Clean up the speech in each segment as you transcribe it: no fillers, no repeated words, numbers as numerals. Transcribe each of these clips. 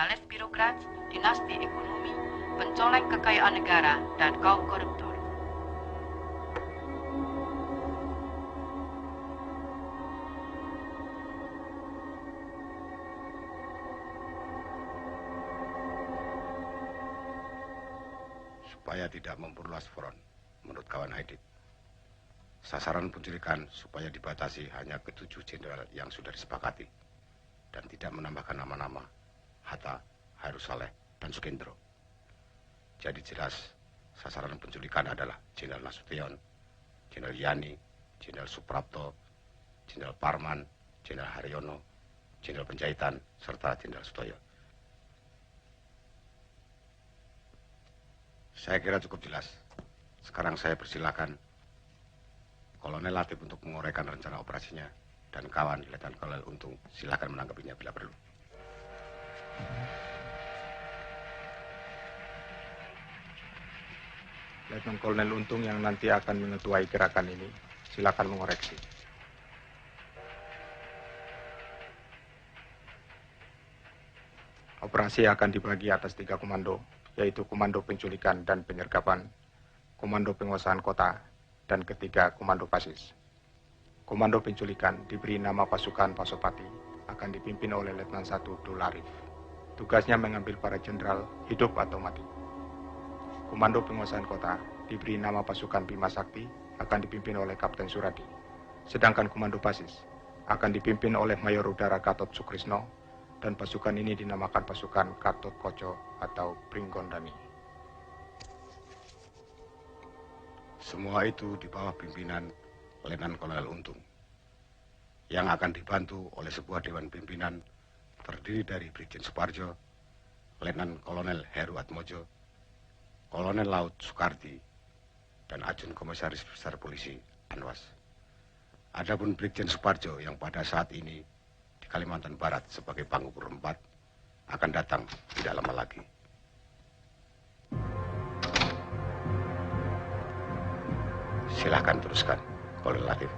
kapitalis birokrat, dinasti ekonomi, pencoleng kekayaan negara, dan kaum koruptor. Supaya tidak memperluas front, menurut kawan Aidit. Sasaran penculikan supaya dibatasi hanya ke 7 jenderal yang sudah disepakati dan tidak menambahkan nama-nama Hatta, Hairus Saleh, dan Sukendro. Jadi jelas sasaran penculikan adalah Jenderal Nasution, Jenderal Yani, Jenderal Suprapto, Jenderal Parman, Jenderal Haryono, Jenderal Penjahitan, serta Jenderal Sutoyo. Saya kira cukup jelas. Sekarang saya persilakan Kolonel Latif untuk menguraikan rencana operasinya dan kawan Letnan Kolonel Untung silakan menanggapinya bila perlu. Letnan Kolonel Untung yang nanti akan mengetuai gerakan ini, silakan mengoreksi. Operasi akan dibagi atas 3 komando, yaitu Komando Penculikan dan Penyergapan, Komando Penguasaan Kota, dan ketiga Komando Pasis. Komando Penculikan diberi nama Pasukan Pasopati, akan dipimpin oleh Letnan 1 Dul Arif. Tugasnya mengambil para jenderal hidup atau mati. Komando Penguasaan Kota diberi nama Pasukan Bima Sakti, akan dipimpin oleh Kapten Suradi. Sedangkan Komando Pasis akan dipimpin oleh Mayor Udara Gatot Sukrisno, dan pasukan ini dinamakan Pasukan Gatot Koco atau Pringgondani. Semua itu di bawah pimpinan Letnan Kolonel Untung, yang akan dibantu oleh sebuah dewan pimpinan terdiri dari Brigjen Suparjo, Letnan Kolonel Heru Atmojo, Kolonel Laut Soekardi, dan Ajun Komisaris Besar Polisi Anwas. Adapun Brigjen Suparjo yang pada saat ini di Kalimantan Barat sebagai Panggugur 4 akan datang tidak lama lagi. Silahkan teruskan, Kolonel Latif.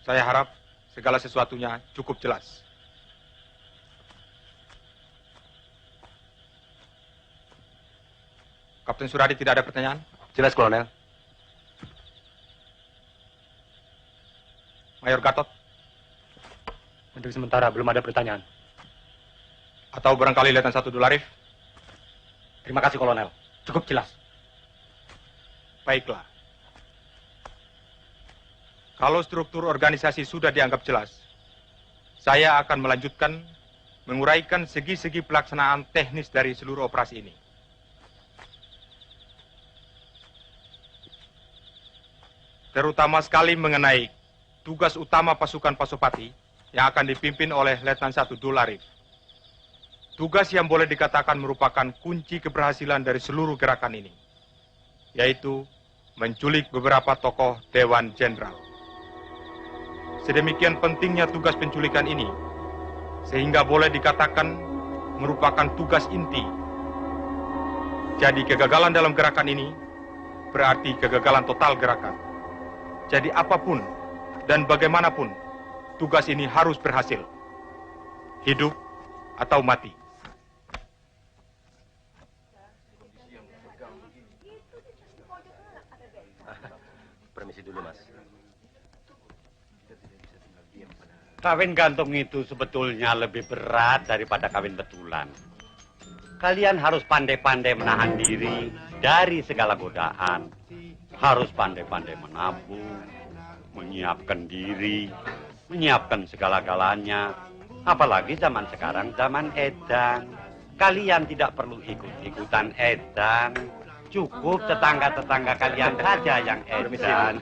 Saya harap segala sesuatunya cukup jelas. Kapten Suradi tidak ada pertanyaan? Jelas, Kolonel. Mayor Gatot? Untuk sementara belum ada pertanyaan. Atau barangkali Letnan 1 Dul Arif? Terima kasih, Kolonel. Cukup jelas. Baiklah. Kalau struktur organisasi sudah dianggap jelas, saya akan melanjutkan menguraikan segi-segi pelaksanaan teknis dari seluruh operasi ini. Terutama sekali mengenai tugas utama pasukan Pasopati yang akan dipimpin oleh Letnan 1 Dul Arif. Tugas yang boleh dikatakan merupakan kunci keberhasilan dari seluruh gerakan ini, yaitu menculik beberapa tokoh Dewan Jenderal. Sedemikian pentingnya tugas penculikan ini, sehingga boleh dikatakan merupakan tugas inti. Jadi kegagalan dalam gerakan ini berarti kegagalan total gerakan. Jadi apapun dan bagaimanapun, tugas ini harus berhasil. Hidup atau mati. Permisi dulu, Mas. Kawin gantung itu sebetulnya lebih berat daripada kawin betulan. Kalian harus pandai-pandai menahan diri dari segala godaan. Harus pandai-pandai menabung, menyiapkan diri, menyiapkan segala-galanya Apalagi zaman sekarang, zaman edan. Kalian tidak perlu ikut-ikutan edan. Cukup tetangga-tetangga kalian saja yang edan.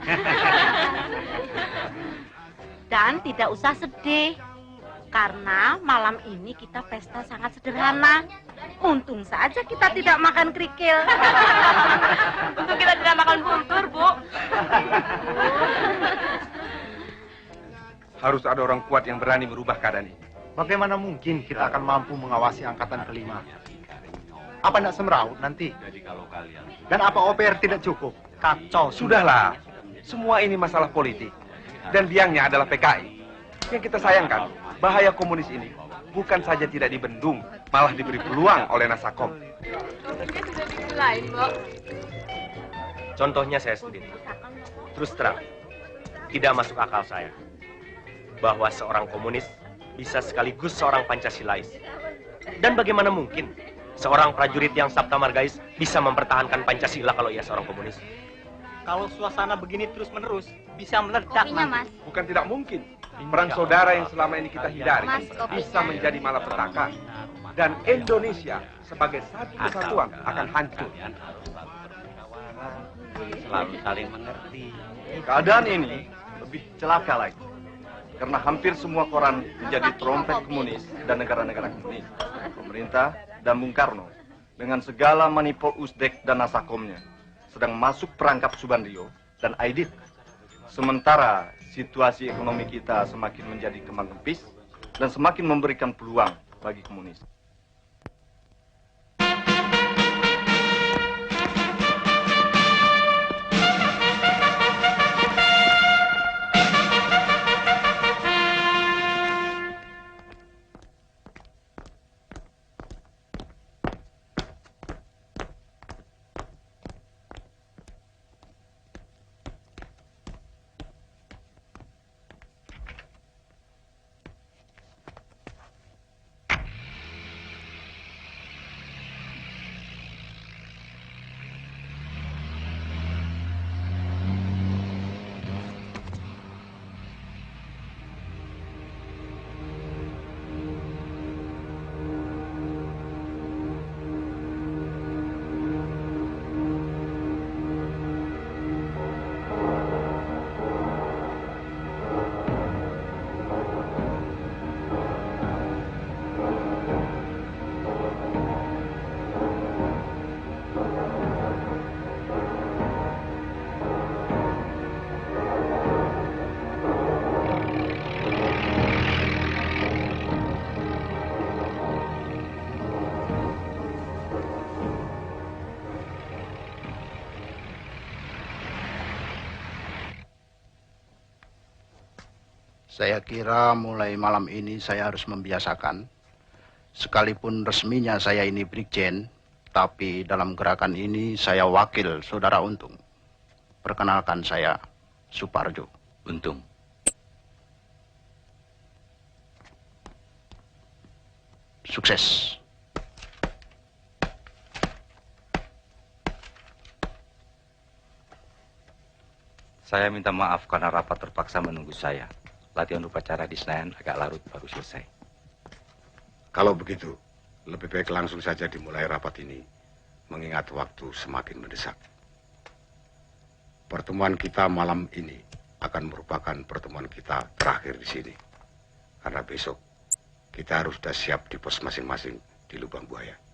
Dan tidak usah sedih. Karena malam ini kita pesta sangat sederhana. Untung saja kita tidak makan kerikil. Untung kita tidak makan buntur, Bu. Harus ada orang kuat yang berani merubah keadaan ini. Bagaimana mungkin kita akan mampu mengawasi angkatan kelima? Apa tidak semeraut nanti? Dan apa OPR tidak cukup? Kacau. Sudahlah, semua ini masalah politik. Dan biangnya adalah PKI. Yang kita sayangkan, bahaya komunis ini bukan saja tidak dibendung, malah diberi peluang oleh Nasakom. Contohnya saya sendiri. Terus terang, tidak masuk akal saya bahwa seorang komunis bisa sekaligus seorang Pancasilais. Dan bagaimana mungkin seorang prajurit yang Sabta Margais bisa mempertahankan Pancasila kalau ia seorang komunis? Kalau suasana begini terus-menerus, bisa meledak. Mas. Bukan tidak mungkin. Perang saudara yang selama ini kita hindari bisa menjadi malapetaka. Dan Indonesia sebagai satu kesatuan akan hancur. Selalu saling mengerti. Keadaan ini lebih celaka lagi. Karena hampir semua koran menjadi trompet komunis dan negara-negara komunis. Pemerintah dan Bung Karno dengan segala manipul Usdek dan Nasakomnya sedang masuk perangkap Subandrio dan Aidit. Sementara situasi ekonomi kita semakin menjadi kembang kempis dan semakin memberikan peluang bagi komunis. Saya kira mulai malam ini saya harus membiasakan, sekalipun resminya saya ini Brigjen, tapi dalam gerakan ini saya wakil Saudara Untung. Perkenalkan saya, Suparjo. Untung. Sukses. Saya minta maaf karena rapat terpaksa menunggu saya. Latihan upacara di Senayan agak larut baru selesai. Kalau begitu, lebih baik langsung saja dimulai rapat ini, mengingat waktu semakin mendesak. Pertemuan kita malam ini akan merupakan pertemuan kita terakhir di sini. Karena besok kita harus sudah siap di pos masing-masing di Lubang Buaya.